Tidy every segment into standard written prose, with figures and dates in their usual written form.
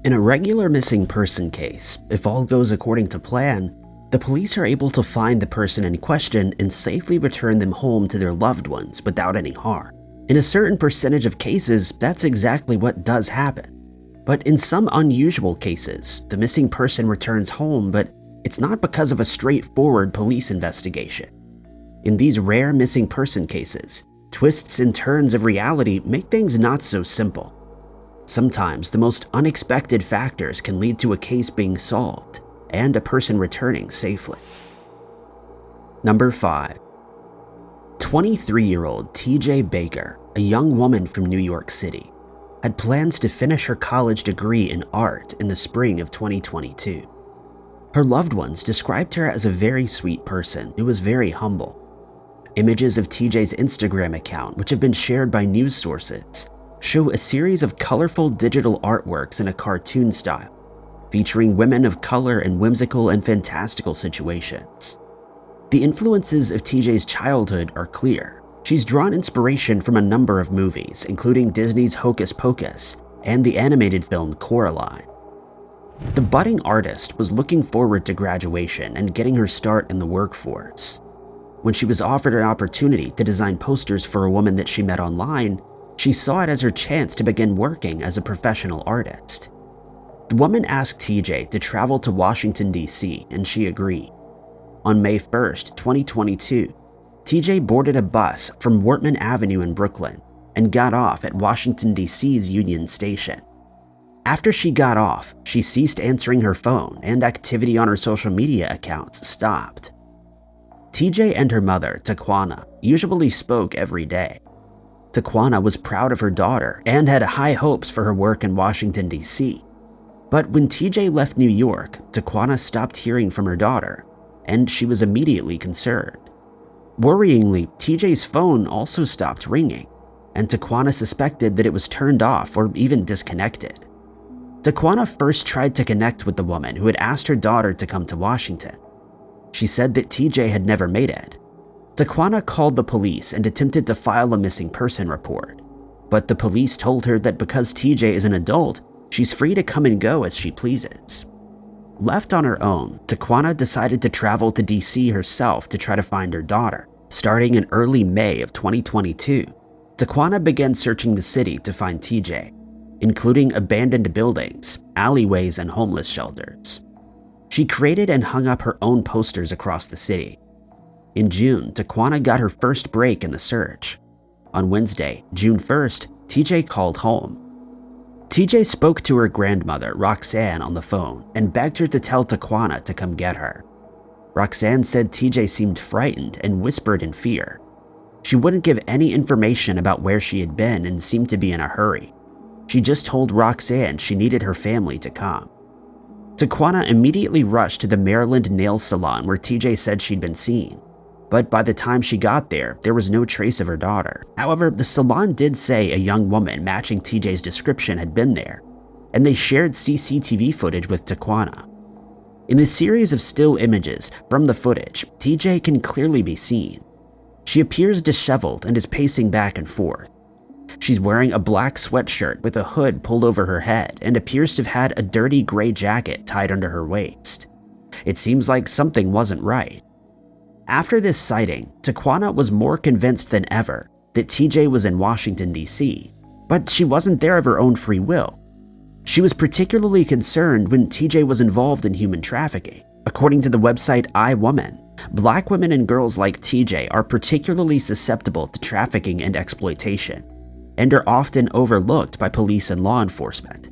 In a regular missing person case, if all goes according to plan, the police are able to find the person in question and safely return them home to their loved ones without any harm. In a certain percentage of cases, that's exactly what does happen. But in some unusual cases, the missing person returns home, but it's not because of a straightforward police investigation. In these rare missing person cases, twists and turns of reality make things not so simple. Sometimes the most unexpected factors can lead to a case being solved and a person returning safely. Number 5. 23-year-old TJ Baker, a young woman from New York City, had plans to finish her college degree in art in the spring of 2022. Her loved ones described her as a very sweet person who was very humble. Images of TJ's Instagram account, which have been shared by news sources, show a series of colorful digital artworks in a cartoon style, featuring women of color in whimsical and fantastical situations. The influences of TJ's childhood are clear. She's drawn inspiration from a number of movies, including Disney's Hocus Pocus and the animated film Coraline. The budding artist was looking forward to graduation and getting her start in the workforce. When she was offered an opportunity to design posters for a woman that she met online, she saw it as her chance to begin working as a professional artist. The woman asked TJ to travel to Washington, D.C., and she agreed. On May 1st, 2022, TJ boarded a bus from Wortman Avenue in Brooklyn and got off at Washington, D.C.'s Union Station. After she got off, she ceased answering her phone and activity on her social media accounts stopped. TJ and her mother, Taquana, usually spoke every day. Taquana was proud of her daughter and had high hopes for her work in Washington, D.C. But when TJ left New York, Taquana stopped hearing from her daughter, and she was immediately concerned. Worryingly, TJ's phone also stopped ringing, and Taquana suspected that it was turned off or even disconnected. Taquana first tried to connect with the woman who had asked her daughter to come to Washington. She said that TJ had never made it. Taquana called the police and attempted to file a missing person report, but the police told her that because TJ is an adult, she's free to come and go as she pleases. Left on her own, Taquana decided to travel to DC herself to try to find her daughter. Starting in early May of 2022, Taquana began searching the city to find TJ, including abandoned buildings, alleyways, and homeless shelters. She created and hung up her own posters across the city. In June, Taquana got her first break in the search. On Wednesday, June 1st, TJ called home. TJ spoke to her grandmother, Roxanne, on the phone and begged her to tell Taquana to come get her. Roxanne said TJ seemed frightened and whispered in fear. She wouldn't give any information about where she had been and seemed to be in a hurry. She just told Roxanne she needed her family to come. Taquana immediately rushed to the Maryland nail salon where TJ said she'd been seen. But by the time she got there, there was no trace of her daughter. However, the salon did say a young woman matching TJ's description had been there, and they shared CCTV footage with Taquana. In the series of still images from the footage, TJ can clearly be seen. She appears disheveled and is pacing back and forth. She's wearing a black sweatshirt with a hood pulled over her head and appears to have had a dirty gray jacket tied under her waist. It seems like something wasn't right. After this sighting, Taquana was more convinced than ever that TJ was in Washington, D.C., but she wasn't there of her own free will. She was particularly concerned when TJ was involved in human trafficking. According to the website iWoman, Black women and girls like TJ are particularly susceptible to trafficking and exploitation, and are often overlooked by police and law enforcement.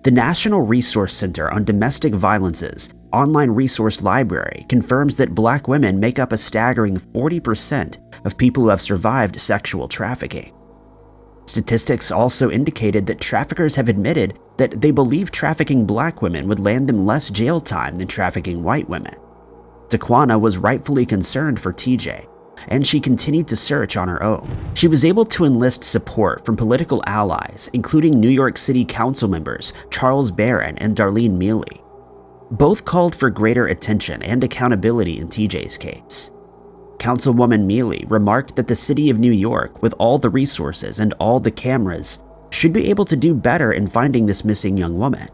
The National Resource Center on Domestic Violence's online resource library confirms that Black women make up a staggering 40% of people who have survived sexual trafficking. Statistics also indicated that traffickers have admitted that they believe trafficking Black women would land them less jail time than trafficking white women. Taquana was rightfully concerned for TJ, and she continued to search on her own. She was able to enlist support from political allies, including New York City Council members Charles Barron and Darlene Mealy. Both called for greater attention and accountability in TJ's case. Councilwoman Mealy remarked that the city of New York, with all the resources and all the cameras, should be able to do better in finding this missing young woman.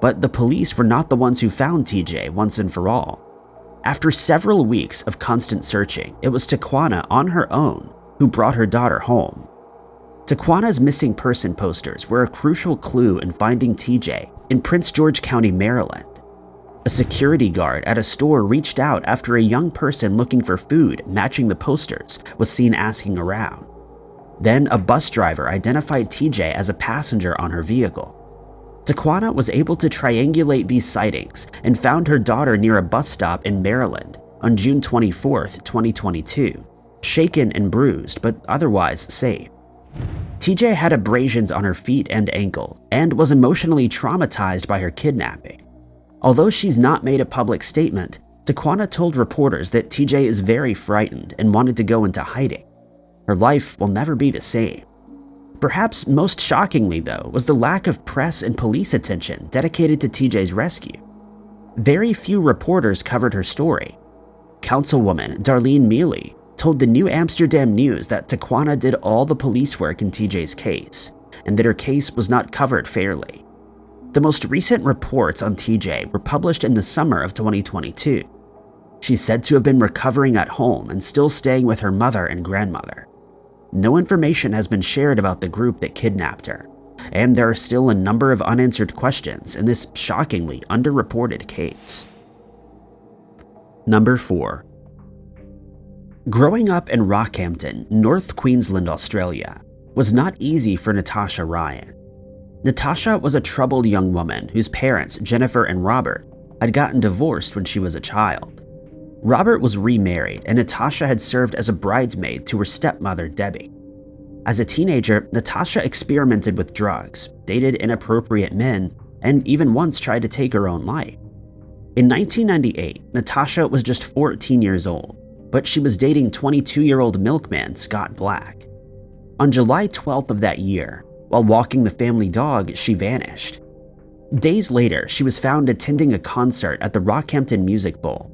but the police were not the ones who found TJ once and for all. After several weeks of constant searching, it was Taquana on her own who brought her daughter home. Taquana's missing person posters were a crucial clue in finding TJ in Prince George County, Maryland. A security guard at a store reached out after a young person looking for food matching the posters was seen asking around. Then a bus driver identified TJ as a passenger on her vehicle. Taquana was able to triangulate these sightings and found her daughter near a bus stop in Maryland on June 24, 2022, shaken and bruised but otherwise safe. TJ had abrasions on her feet and ankle and was emotionally traumatized by her kidnapping. Although she's not made a public statement, Taquana told reporters that TJ is very frightened and wanted to go into hiding. Her life will never be the same. Perhaps most shockingly, though, was the lack of press and police attention dedicated to TJ's rescue. Very few reporters covered her story. Councilwoman Darlene Mealy told the New Amsterdam News that Taquana did all the police work in TJ's case, and that her case was not covered fairly. The most recent reports on TJ were published in the summer of 2022. She's said to have been recovering at home and still staying with her mother and grandmother. No information has been shared about the group that kidnapped her, and there are still a number of unanswered questions in this shockingly underreported case. Number 4. Growing up in Rockhampton, North Queensland, Australia, was not easy for Natasha Ryan. Natasha was a troubled young woman whose parents, Jennifer and Robert, had gotten divorced when she was a child. Robert was remarried, and Natasha had served as a bridesmaid to her stepmother, Debbie. As a teenager, Natasha experimented with drugs, dated inappropriate men, and even once tried to take her own life. In 1998, Natasha was just 14 years old, but she was dating 22-year-old milkman Scott Black. On July 12th of that year, while walking the family dog, she vanished. Days later, she was found attending a concert at the Rockhampton Music Bowl.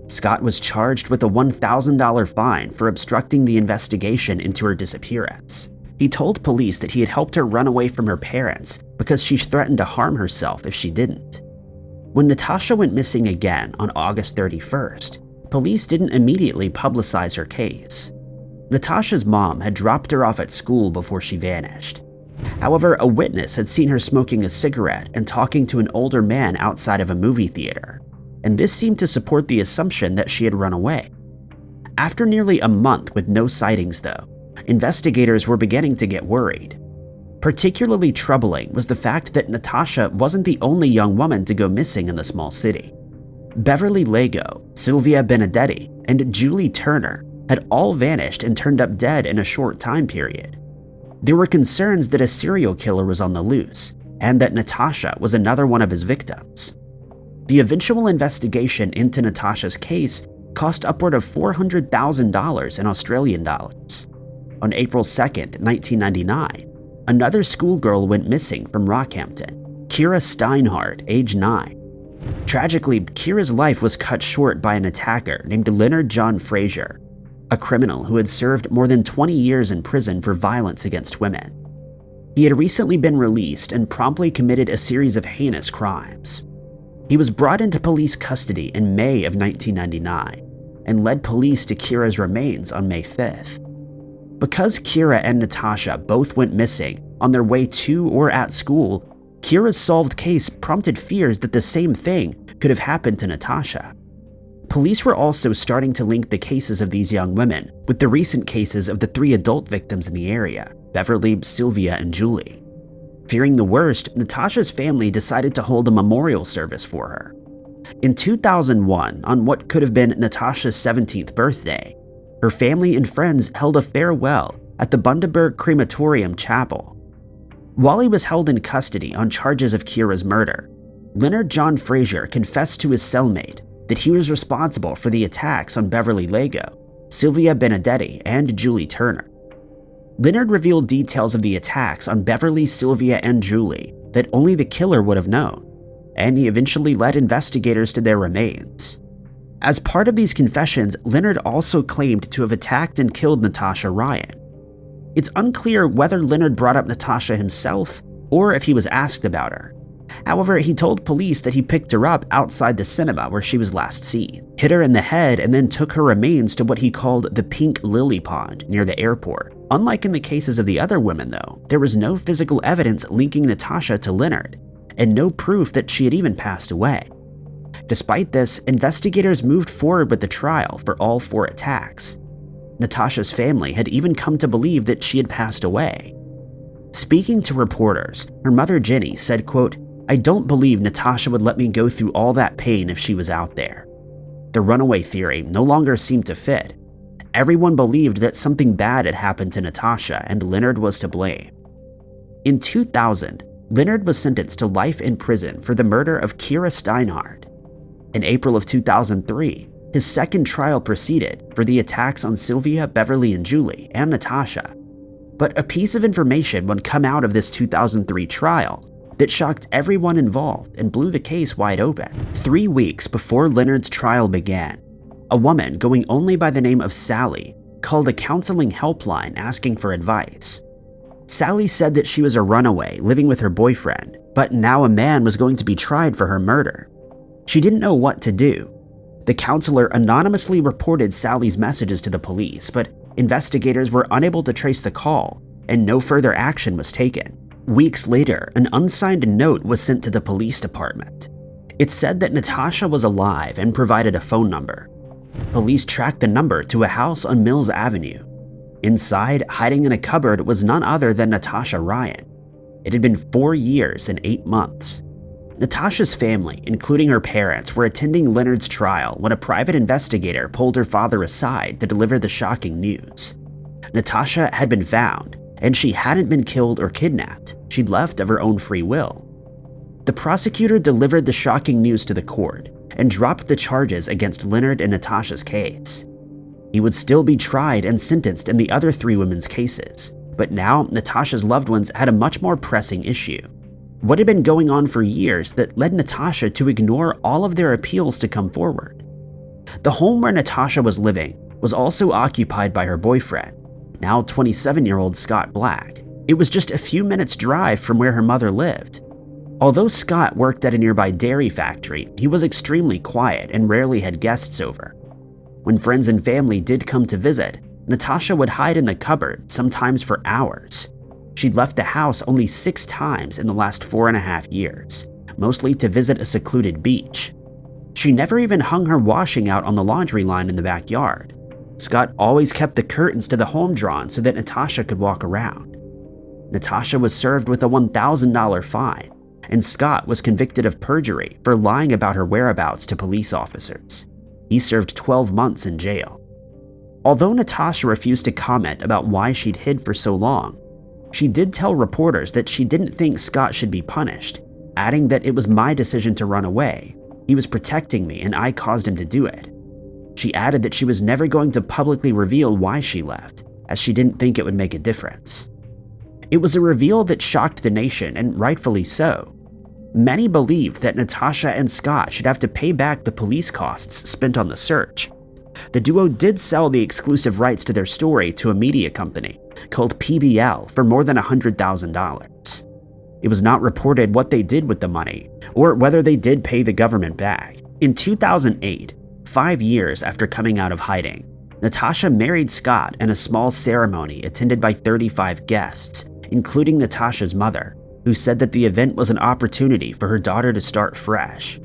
Scott was charged with a $1,000 fine for obstructing the investigation into her disappearance. He told police that he had helped her run away from her parents because she threatened to harm herself if she didn't. When Natasha went missing again on August 31st, police didn't immediately publicize her case. Natasha's mom had dropped her off at school before she vanished. However, a witness had seen her smoking a cigarette and talking to an older man outside of a movie theater, and this seemed to support the assumption that she had run away. After nearly a month with no sightings, though, investigators were beginning to get worried. Particularly troubling was the fact that Natasha wasn't the only young woman to go missing in the small city. Beverly Lego, Sylvia Benedetti, and Julie Turner had all vanished and turned up dead in a short time period. There were concerns that a serial killer was on the loose, and that Natasha was another one of his victims. The eventual investigation into Natasha's case cost upward of $400,000 in Australian dollars. On April 2, 1999, another schoolgirl went missing from Rockhampton, Kira Steinhardt, age 9. Tragically, Kira's life was cut short by an attacker named Leonard John Fraser, a criminal who had served more than 20 years in prison for violence against women. He had recently been released and promptly committed a series of heinous crimes. He was brought into police custody in May of 1999 and led police to Kira's remains on May 5th. Because Kira and Natasha both went missing on their way to or at school, Kira's solved case prompted fears that the same thing could have happened to Natasha. Police were also starting to link the cases of these young women with the recent cases of the 3 adult victims in the area, Beverly, Sylvia, and Julie. Fearing the worst, Natasha's family decided to hold a memorial service for her. In 2001, on what could have been Natasha's 17th birthday, her family and friends held a farewell at the Bundaberg Crematorium Chapel. While he was held in custody on charges of Kira's murder, Leonard John Fraser confessed to his cellmate that he was responsible for the attacks on Beverly Lego, Sylvia Benedetti, and Julie Turner. Leonard revealed details of the attacks on Beverly, Sylvia, and Julie that only the killer would have known, and he eventually led investigators to their remains. As part of these confessions, Leonard also claimed to have attacked and killed Natasha Ryan. It's unclear whether Leonard brought up Natasha himself or if he was asked about her. However, he told police that he picked her up outside the cinema where she was last seen, hit her in the head, and then took her remains to what he called the Pink Lily Pond near the airport. Unlike in the cases of the other women, though, there was no physical evidence linking Natasha to Leonard, and no proof that she had even passed away. Despite this, investigators moved forward with the trial for all 4 attacks. Natasha's family had even come to believe that she had passed away. Speaking to reporters, her mother Jenny said, quote, "I don't believe Natasha would let me go through all that pain if she was out there." The runaway theory no longer seemed to fit. Everyone believed that something bad had happened to Natasha and Leonard was to blame. In 2000, Leonard was sentenced to life in prison for the murder of Kira Steinhardt. In April of 2003, his second trial proceeded for the attacks on Sylvia, Beverly, and Julie, and Natasha. But a piece of information would come out of this 2003 trial that shocked everyone involved and blew the case wide open. 3 weeks before Leonard's trial began, a woman going only by the name of Sally called a counseling helpline asking for advice. Sally said that she was a runaway living with her boyfriend, but now a man was going to be tried for her murder. She didn't know what to do. The counselor anonymously reported Sally's messages to the police, but investigators were unable to trace the call, and no further action was taken. Weeks later, an unsigned note was sent to the police department. It said that Natasha was alive and provided a phone number. Police tracked the number to a house on Mills Avenue. Inside, hiding in a cupboard, was none other than Natasha Ryan. It had been 4 years and 8 months. Natasha's family, including her parents, were attending Leonard's trial when a private investigator pulled her father aside to deliver the shocking news. Natasha had been found, and she hadn't been killed or kidnapped. She'd left of her own free will. The prosecutor delivered the shocking news to the court and dropped the charges against Leonard and Natasha's case. He would still be tried and sentenced in the other 3 women's cases, but now Natasha's loved ones had a much more pressing issue. What had been going on for years that led Natasha to ignore all of their appeals to come forward? The home where Natasha was living was also occupied by her boyfriend, now 27-year-old Scott Black. It was just a few minutes' drive from where her mother lived. Although Scott worked at a nearby dairy factory, he was extremely quiet and rarely had guests over. When friends and family did come to visit, Natasha would hide in the cupboard, sometimes for hours. She'd left the house only 6 times in the last 4.5 years, mostly to visit a secluded beach. She never even hung her washing out on the laundry line in the backyard. Scott always kept the curtains to the home drawn so that Natasha could walk around. Natasha was served with a $1,000 fine, and Scott was convicted of perjury for lying about her whereabouts to police officers. He served 12 months in jail. Although Natasha refused to comment about why she'd hid for so long, she did tell reporters that she didn't think Scott should be punished, adding that it was my decision to run away. He was protecting me and I caused him to do it. She added that she was never going to publicly reveal why she left, as she didn't think it would make a difference. It was a reveal that shocked the nation, and rightfully so. Many believed that Natasha and Scott should have to pay back the police costs spent on the search. The duo did sell the exclusive rights to their story to a media company called PBL for more than $100,000. It was not reported what they did with the money, or whether they did pay the government back. In 2008, 5 years after coming out of hiding, Natasha married Scott in a small ceremony attended by 35 guests, including Natasha's mother, who said that the event was an opportunity for her daughter to start fresh.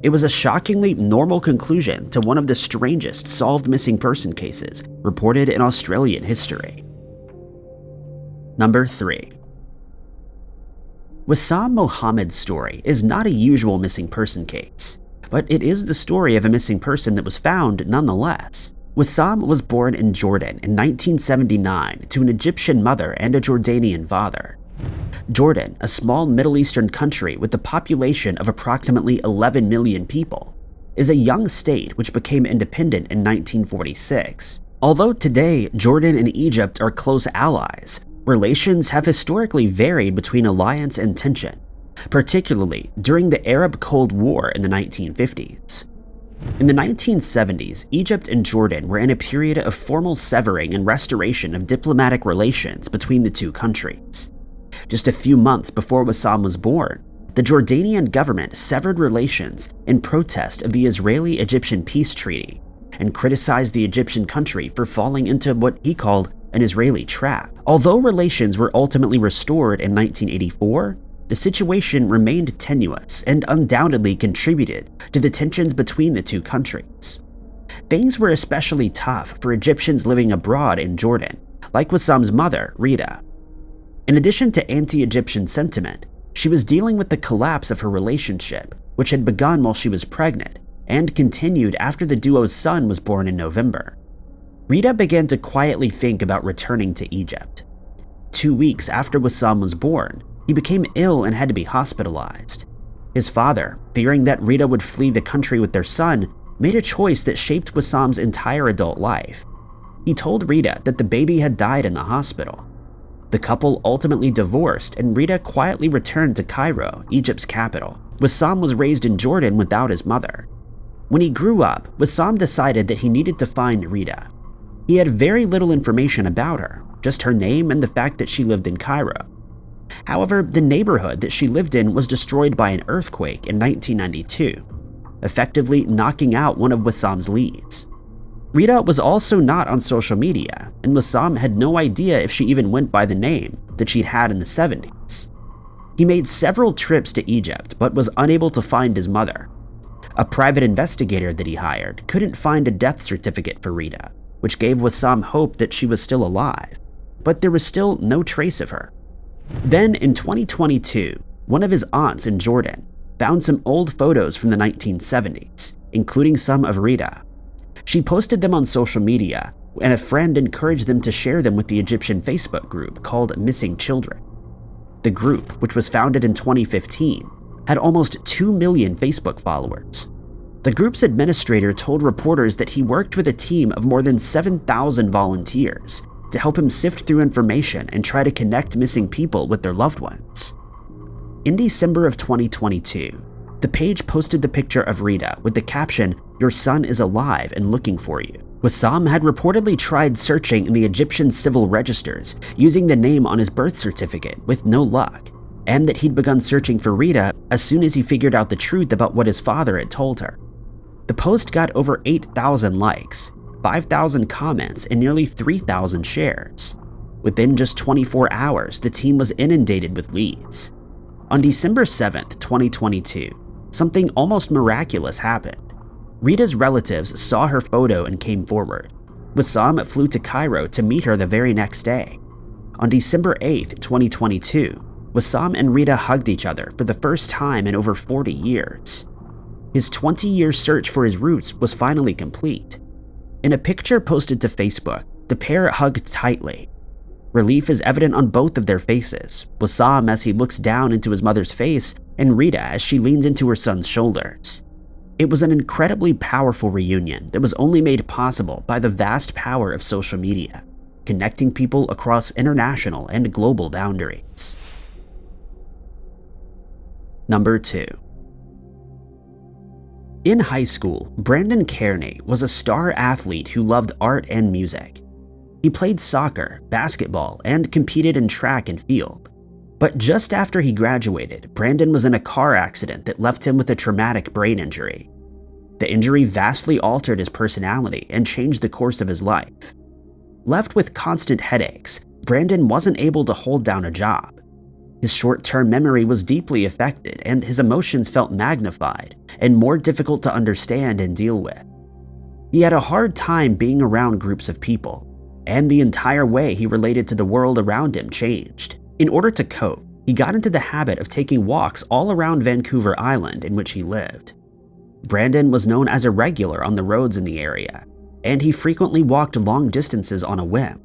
It was a shockingly normal conclusion to one of the strangest solved missing person cases reported in Australian history. Number 3. Wasam Muhammad's story is not a usual missing person case, but it is the story of a missing person that was found nonetheless. Wasam was born in Jordan in 1979 to an Egyptian mother and a Jordanian father. Jordan, a small Middle Eastern country with a population of approximately 11 million people, is a young state which became independent in 1946. Although today Jordan and Egypt are close allies, relations have historically varied between alliance and tension, particularly during the Arab Cold War in the 1950s. In the 1970s, Egypt and Jordan were in a period of formal severing and restoration of diplomatic relations between the two countries. Just a few months before Wasam was born, the Jordanian government severed relations in protest of the Israeli-Egyptian peace treaty and criticized the Egyptian country for falling into what he called an Israeli trap. Although relations were ultimately restored in 1984, the situation remained tenuous and undoubtedly contributed to the tensions between the two countries. Things were especially tough for Egyptians living abroad in Jordan, like Wasam's mother, Rita. In addition to anti-Egyptian sentiment, she was dealing with the collapse of her relationship, which had begun while she was pregnant and continued after the duo's son was born in November. Rita began to quietly think about returning to Egypt. 2 weeks after Wasam was born, he became ill and had to be hospitalized. His father, fearing that Rita would flee the country with their son, made a choice that shaped Wasam's entire adult life. He told Rita that the baby had died in the hospital. The couple ultimately divorced, and Rita quietly returned to Cairo, Egypt's capital. Wasam was raised in Jordan without his mother. When he grew up, Wasam decided that he needed to find Rita. He had very little information about her, just her name and the fact that she lived in Cairo. However, the neighborhood that she lived in was destroyed by an earthquake in 1992, effectively knocking out one of Wasam's leads. Rita was also not on social media, and Wasam had no idea if she even went by the name that she'd had in the 70s. He made several trips to Egypt, but was unable to find his mother. A private investigator that he hired couldn't find a death certificate for Rita, which gave Wasam hope that she was still alive, but there was still no trace of her. Then in 2022, one of his aunts in Jordan found some old photos from the 1970s, including some of Rita. She posted them on social media, and a friend encouraged them to share them with the Egyptian Facebook group called Missing Children. The group, which was founded in 2015, had almost 2 million Facebook followers. The group's administrator told reporters that he worked with a team of more than 7,000 volunteers to help him sift through information and try to connect missing people with their loved ones. In December of 2022, the page posted the picture of Rita with the caption, "Your son is alive and looking for you." Wasam had reportedly tried searching in the Egyptian civil registers using the name on his birth certificate with no luck, and that he'd begun searching for Rita as soon as he figured out the truth about what his father had told her. The post got over 8,000 likes, 5,000 comments, and nearly 3,000 shares. Within just 24 hours, the team was inundated with leads. On December 7th, 2022, something almost miraculous happened. Rita's relatives saw her photo and came forward. Wasam flew to Cairo to meet her the very next day. On December 8th, 2022, Wasam and Rita hugged each other for the first time in over 40 years. His 20-year search for his roots was finally complete. In a picture posted to Facebook, the pair hugged tightly. Relief is evident on both of their faces, Wasam as he looks down into his mother's face, and Rita as she leans into her son's shoulders. It was an incredibly powerful reunion that was only made possible by the vast power of social media, connecting people across international and global boundaries. Number 2. In high school, Brandon Kearney was a star athlete who loved art and music. He played soccer, basketball, and competed in track and field. But just after he graduated, Brandon was in a car accident that left him with a traumatic brain injury. The injury vastly altered his personality and changed the course of his life. Left with constant headaches, Brandon wasn't able to hold down a job. His short-term memory was deeply affected, and his emotions felt magnified and more difficult to understand and deal with. He had a hard time being around groups of people, and the entire way he related to the world around him changed. In order to cope, he got into the habit of taking walks all around Vancouver Island in which he lived. Brandon was known as a regular on the roads in the area, and he frequently walked long distances on a whim.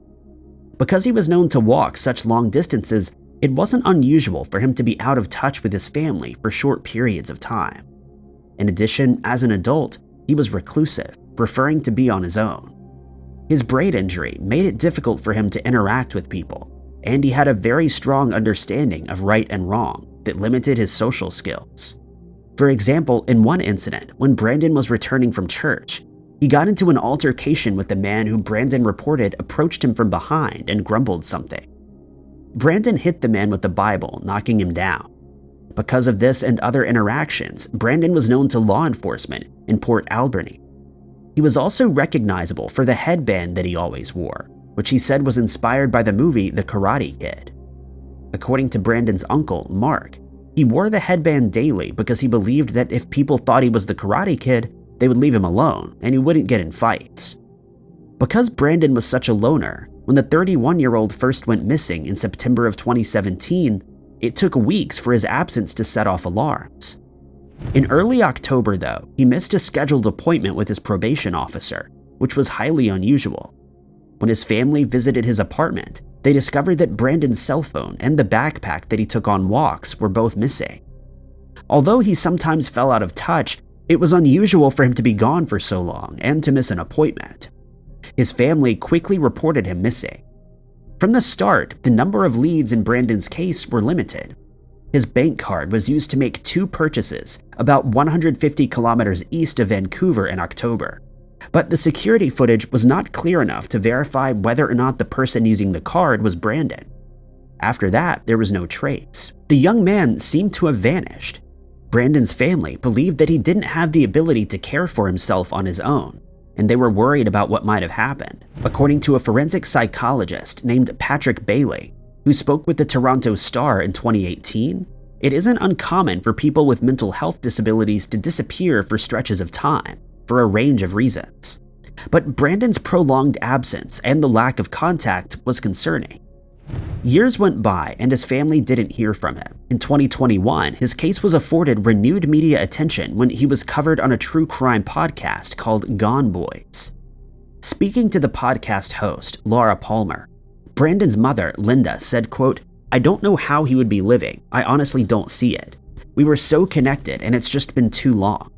Because he was known to walk such long distances, it wasn't unusual for him to be out of touch with his family for short periods of time. In addition, as an adult, he was reclusive, preferring to be on his own. His brain injury made it difficult for him to interact with people, and he had a very strong understanding of right and wrong that limited his social skills. For example, in one incident, when Brandon was returning from church, he got into an altercation with the man who Brandon reported approached him from behind and grumbled something. Brandon hit the man with the Bible, knocking him down. Because of this and other interactions, Brandon was known to law enforcement in Port Alberni. He was also recognizable for the headband that he always wore, which he said was inspired by the movie The Karate Kid. According to Brandon's uncle, Mark, he wore the headband daily because he believed that if people thought he was the Karate Kid, they would leave him alone and he wouldn't get in fights. Because Brandon was such a loner, when the 31-year-old first went missing in September of 2017, it took weeks for his absence to set off alarms. In early October, though, he missed a scheduled appointment with his probation officer, which was highly unusual. When his family visited his apartment, they discovered that Brandon's cell phone and the backpack that he took on walks were both missing. Although he sometimes fell out of touch, it was unusual for him to be gone for so long and to miss an appointment. His family quickly reported him missing. From the start, the number of leads in Brandon's case were limited. His bank card was used to make 2 purchases about 150 kilometers east of Vancouver in October. But the security footage was not clear enough to verify whether or not the person using the card was Brandon. After that, there was no trace. The young man seemed to have vanished. Brandon's family believed that he didn't have the ability to care for himself on his own, and they were worried about what might have happened. According to a forensic psychologist named Patrick Bailey, who spoke with the Toronto Star in 2018, it isn't uncommon for people with mental health disabilities to disappear for stretches of time, for a range of reasons. But Brandon's prolonged absence and the lack of contact was concerning. Years went by and his family didn't hear from him. In 2021, his case was afforded renewed media attention when he was covered on a true crime podcast called Gone Boys. Speaking to the podcast host, Laura Palmer, Brandon's mother, Linda, said, quote, "I don't know how he would be living. I honestly don't see it. We were so connected and it's just been too long."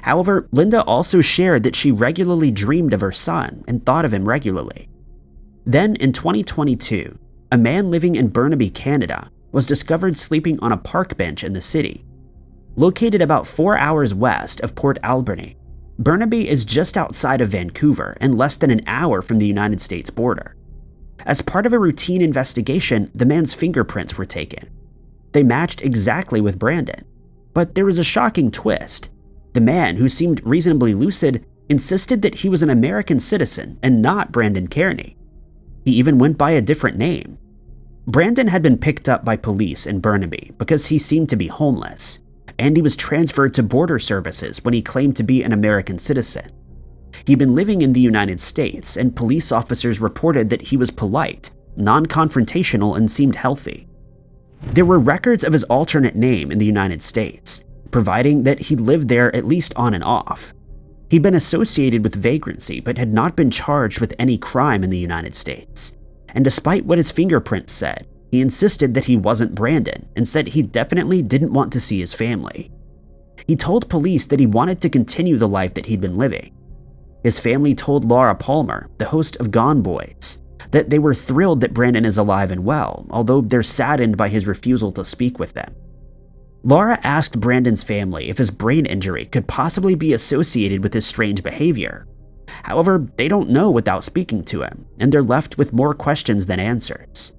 However, Linda also shared that she regularly dreamed of her son and thought of him regularly. Then in 2022, a man living in Burnaby, Canada, was discovered sleeping on a park bench in the city. Located about 4 hours west of Port Alberni, Burnaby is just outside of Vancouver and less than an hour from the United States border. As part of a routine investigation, the man's fingerprints were taken. They matched exactly with Brandon. But there was a shocking twist. The man, who seemed reasonably lucid, insisted that he was an American citizen and not Brandon Kearney. He even went by a different name. Brandon had been picked up by police in Burnaby because he seemed to be homeless, and he was transferred to border services when he claimed to be an American citizen. He'd been living in the United States, and police officers reported that he was polite, non-confrontational, and seemed healthy. There were records of his alternate name in the United States, providing that he'd lived there at least on and off. He'd been associated with vagrancy but had not been charged with any crime in the United States. And despite what his fingerprints said, he insisted that he wasn't Brandon and said he definitely didn't want to see his family. He told police that he wanted to continue the life that he'd been living. His family told Laura Palmer, the host of Gone Boys, that they were thrilled that Brandon is alive and well, although they're saddened by his refusal to speak with them. Laura asked Brandon's family if his brain injury could possibly be associated with his strange behavior. However, they don't know without speaking to him, and they're left with more questions than answers.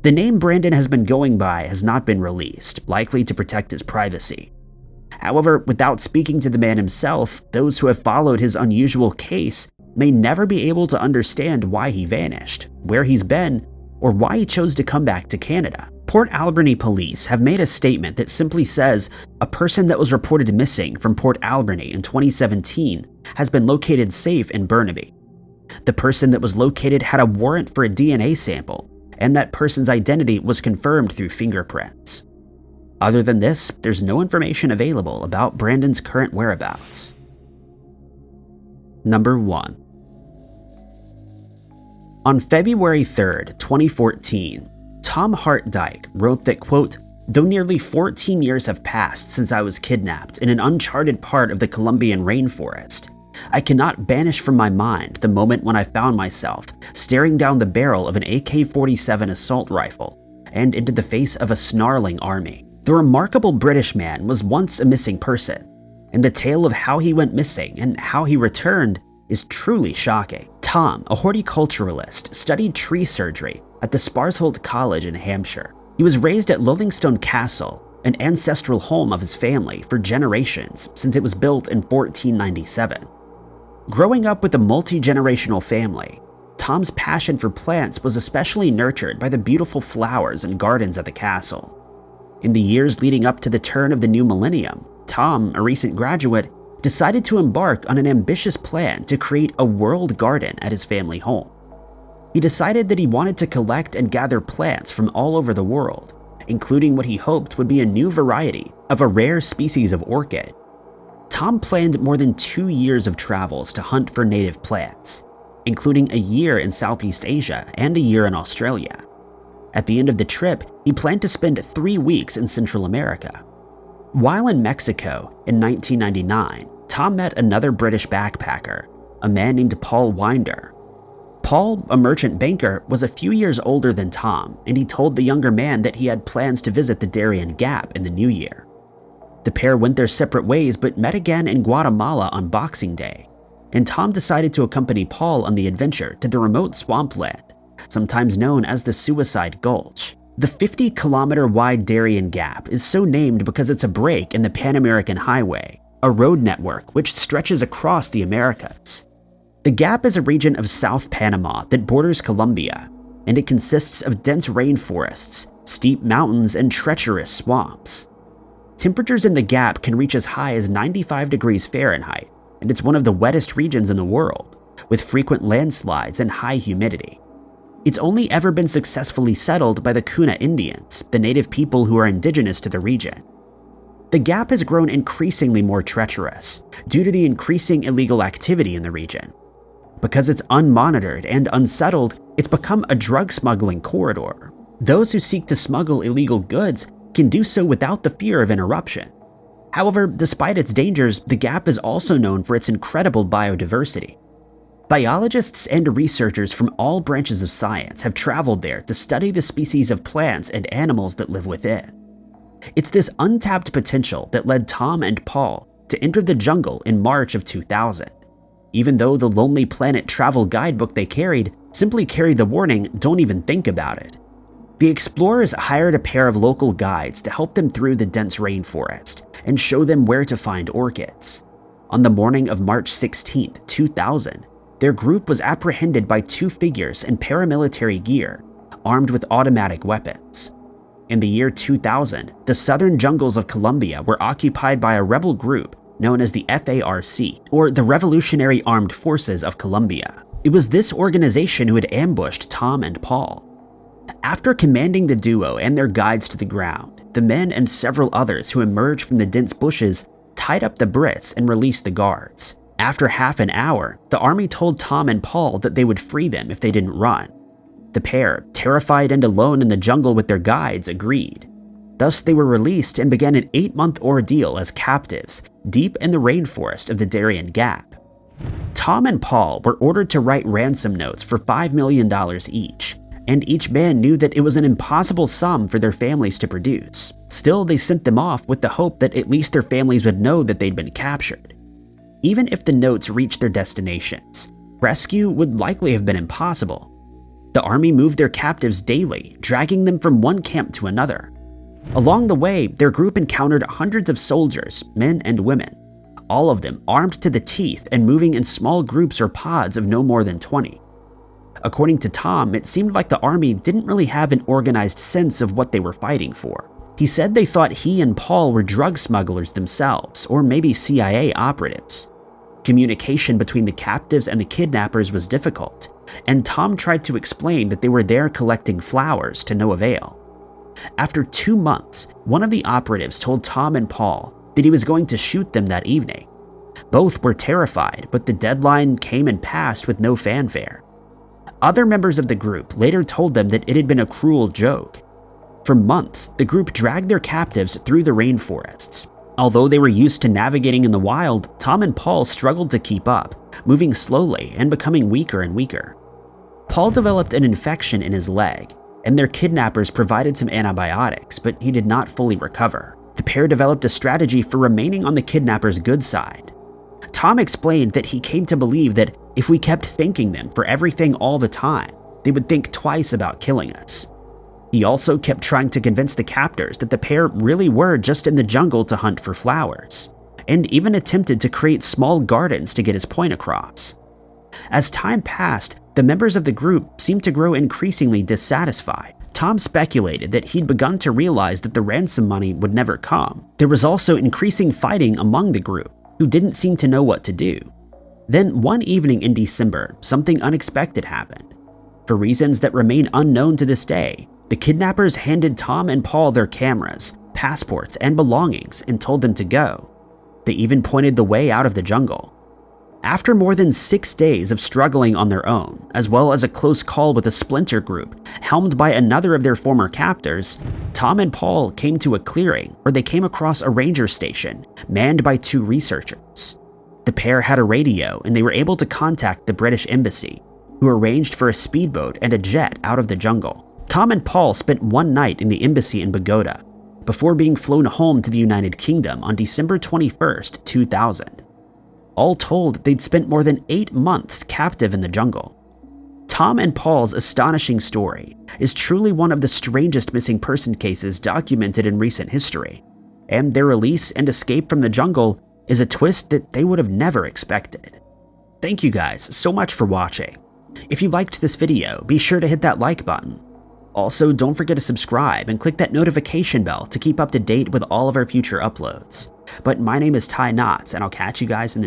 The name Brandon has been going by has not been released, likely to protect his privacy. However, without speaking to the man himself, those who have followed his unusual case may never be able to understand why he vanished, where he's been, or why he chose to come back to Canada. Port Alberni police have made a statement that simply says a person that was reported missing from Port Alberni in 2017 has been located safe in Burnaby. The person that was located had a warrant for a DNA sample, and that person's identity was confirmed through fingerprints. Other than this, there's no information available about Brandon's current whereabouts. Number 1. On February 3rd, 2014, Tom Hart Dyke wrote that, quote, "Though nearly 14 years have passed since I was kidnapped in an uncharted part of the Colombian rainforest, I cannot banish from my mind the moment when I found myself staring down the barrel of an AK-47 assault rifle and into the face of a snarling army. The remarkable British man was once a missing person, and the tale of how he went missing and how he returned is truly shocking." Tom, a horticulturalist, studied tree surgery at the Sparsholt College in Hampshire. He was raised at Lullingstone Castle an ancestral home of his family for generations since it was built in 1497. Growing up with a multi-generational family, Tom's passion for plants was especially nurtured by the beautiful flowers and gardens at the castle. In the years leading up to the turn of the new millennium, Tom, a recent graduate, decided to embark on an ambitious plan to create a world garden at his family home. He decided that he wanted to collect and gather plants from all over the world, including what he hoped would be a new variety of a rare species of orchid. Tom planned more than 2 years of travels to hunt for native plants, including a year in Southeast Asia and a year in Australia. At the end of the trip, he planned to spend 3 weeks in Central America. While in Mexico in 1999, Tom met another British backpacker, a man named Paul Winder. Paul, a merchant banker, was a few years older than Tom, and he told the younger man that he had plans to visit the Darien Gap in the new year. The pair went their separate ways but met again in Guatemala on Boxing Day, and Tom decided to accompany Paul on the adventure to the remote swampland, sometimes known as the Suicide Gulch. The 50-kilometer-wide Darien Gap is so named because it's a break in the Pan American Highway, a road network which stretches across the Americas. The Gap is a region of South Panama that borders Colombia, and it consists of dense rainforests, steep mountains, and treacherous swamps. Temperatures in the Gap can reach as high as 95 degrees Fahrenheit, and it's one of the wettest regions in the world, with frequent landslides and high humidity. It's only ever been successfully settled by the Kuna Indians, the native people who are indigenous to the region. The Gap has grown increasingly more treacherous due to the increasing illegal activity in the region. Because it's unmonitored and unsettled, it's become a drug smuggling corridor. Those who seek to smuggle illegal goods can do so without the fear of interruption. However, despite its dangers, the Gap is also known for its incredible biodiversity. Biologists and researchers from all branches of science have traveled there to study the species of plants and animals that live within. It's this untapped potential that led Tom and Paul to enter the jungle in March of 2000. Even though the Lonely Planet travel guidebook they carried simply carried the warning, "Don't even think about it." The explorers hired a pair of local guides to help them through the dense rainforest and show them where to find orchids. On the morning of March 16, 2000, their group was apprehended by 2 figures in paramilitary gear, armed with automatic weapons. In the year 2000, the southern jungles of Colombia were occupied by a rebel group known as the FARC, or the Revolutionary Armed Forces of Colombia. It was this organization who had ambushed Tom and Paul. After commanding the duo and their guides to the ground, the men and several others who emerged from the dense bushes tied up the Brits and released the guards. After half an hour, the army told Tom and Paul that they would free them if they didn't run. The pair, terrified and alone in the jungle with their guides, agreed. Thus, they were released and began an 8-month ordeal as captives, deep in the rainforest of the Darien Gap. Tom and Paul were ordered to write ransom notes for $5 million each, and each man knew that it was an impossible sum for their families to produce. Still, they sent them off with the hope that at least their families would know that they'd been captured. Even if the notes reached their destinations, rescue would likely have been impossible. The army moved their captives daily, dragging them from one camp to another. Along the way, their group encountered hundreds of soldiers, men and women, all of them armed to the teeth and moving in small groups or pods of no more than 20. According to Tom, it seemed like the army didn't really have an organized sense of what they were fighting for. He said they thought he and Paul were drug smugglers themselves, or maybe CIA operatives. Communication between the captives and the kidnappers was difficult, and Tom tried to explain that they were there collecting flowers to no avail. After 2 months, one of the operatives told Tom and Paul that he was going to shoot them that evening. Both were terrified, but the deadline came and passed with no fanfare. Other members of the group later told them that it had been a cruel joke. For months, the group dragged their captives through the rainforests. Although they were used to navigating in the wild, Tom and Paul struggled to keep up, moving slowly and becoming weaker and weaker. Paul developed an infection in his leg, and their kidnappers provided some antibiotics, but he did not fully recover. The pair developed a strategy for remaining on the kidnappers' good side. Tom explained that he came to believe that if we kept thanking them for everything all the time, they would think twice about killing us. He also kept trying to convince the captors that the pair really were just in the jungle to hunt for flowers, and even attempted to create small gardens to get his point across. As time passed, the members of the group seemed to grow increasingly dissatisfied. Tom speculated that he'd begun to realize that the ransom money would never come. There was also increasing fighting among the group, who didn't seem to know what to do. Then one evening in December, something unexpected happened. For reasons that remain unknown to this day, the kidnappers handed Tom and Paul their cameras, passports, and belongings and told them to go. They even pointed the way out of the jungle. After more than 6 days of struggling on their own, as well as a close call with a splinter group helmed by another of their former captors, Tom and Paul came to a clearing where they came across a ranger station manned by 2 researchers. The pair had a radio and they were able to contact the British embassy, who arranged for a speedboat and a jet out of the jungle. Tom and Paul spent one night in the embassy in Bogota before being flown home to the United Kingdom on December 21st, 2000. All told, they'd spent more than 8 months captive in the jungle. Tom and Paul's astonishing story is truly one of the strangest missing person cases documented in recent history, and their release and escape from the jungle is a twist that they would have never expected. Thank you guys so much for watching. If you liked this video, be sure to hit that like button. Also, don't forget to subscribe and click that notification bell to keep up to date with all of our future uploads. But my name is Ty Knotts, and I'll catch you guys in the